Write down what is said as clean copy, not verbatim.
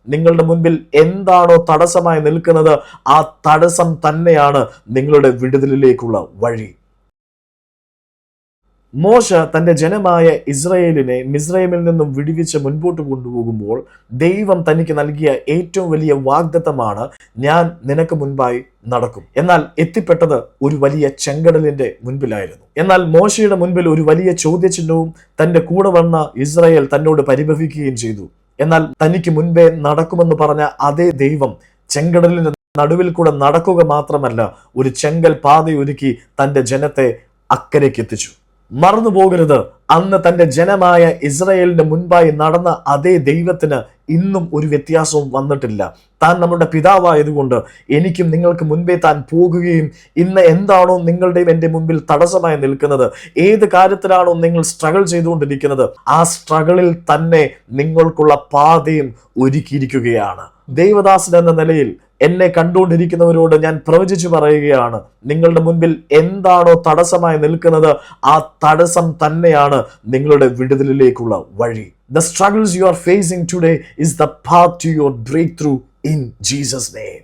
നിങ്ങളുടെ മുൻപിൽ എന്താണോ തടസ്സമായി നിൽക്കുന്നത്, ആ തടസ്സം തന്നെയാണ് നിങ്ങളുടെ വിടുതലിലേക്കുള്ള വഴി. മോശ തന്റെ ജനമായ ഇസ്രായേലിനെ മിസ്രൈമിൽ നിന്നും വിടുവിച്ച് മുൻപോട്ട് കൊണ്ടുപോകുമ്പോൾ ദൈവം തനിക്ക് നൽകിയ ഏറ്റവും വലിയ വാഗ്ദത്തമാണ്, ഞാൻ നിനക്ക് മുൻപായി നടക്കും. എന്നാൽ എത്തിപ്പെട്ടത് ഒരു വലിയ ചെങ്കടലിന്റെ മുൻപിലായിരുന്നു. എന്നാൽ മോശയുടെ മുൻപിൽ ഒരു വലിയ ചോദ്യചിഹ്നവും തന്റെ കൂടെ വന്ന ഇസ്രായേൽ തന്നോട് പരിഭവിക്കുകയും ചെയ്തു. എന്നാൽ തനിക്ക് മുൻപേ നടക്കുമെന്ന് പറഞ്ഞ അതേ ദൈവം ചെങ്കടലിന്റെ നടുവിൽ കൂടെ നടക്കുക മാത്രമല്ല, ഒരു ചെങ്കൽ പാതയൊരുക്കി തന്റെ ജനത്തെ അക്കരയ്ക്ക് എത്തിച്ചു. മറന്നു പോകരുത്, അന്ന് തന്റെ ജനമായ ഇസ്രായേലിന്റെ മുൻപായി നടന്ന അതേ ദൈവത്തിന് ഇന്നും ഒരു വ്യത്യാസവും വന്നിട്ടില്ല. താൻ നമ്മുടെ പിതാവായതുകൊണ്ട് എനിക്കും നിങ്ങൾക്ക് മുൻപേ താൻ പോകുകയും ഇന്ന് എന്താണോ നിങ്ങളുടെയും എൻ്റെ മുൻപിൽ തടസ്സമായി നിൽക്കുന്നത്, ഏത് കാര്യത്തിലാണോ നിങ്ങൾ സ്ട്രഗിൾ ചെയ്തുകൊണ്ടിരിക്കുന്നത്, ആ സ്ട്രഗിളിൽ തന്നെ നിങ്ങൾക്കുള്ള പാതയും ഒരുക്കിയിരിക്കുകയാണ്. ദൈവദാസൻ എന്ന നിലയിൽ എന്നെ കണ്ടുകൊണ്ടിരിക്കുന്നവരോട് ഞാൻ പ്രവചിച്ചു പറയുകയാണ്, നിങ്ങളുടെ മുൻപിൽ എന്താണോ തടസ്സമായി നിൽക്കുന്നത്, ആ തടസ്സം തന്നെയാണ് നിങ്ങളുടെ വിടുതലിലേക്കുള്ള വഴി. The struggles you are facing today is the path to your breakthrough in Jesus' name.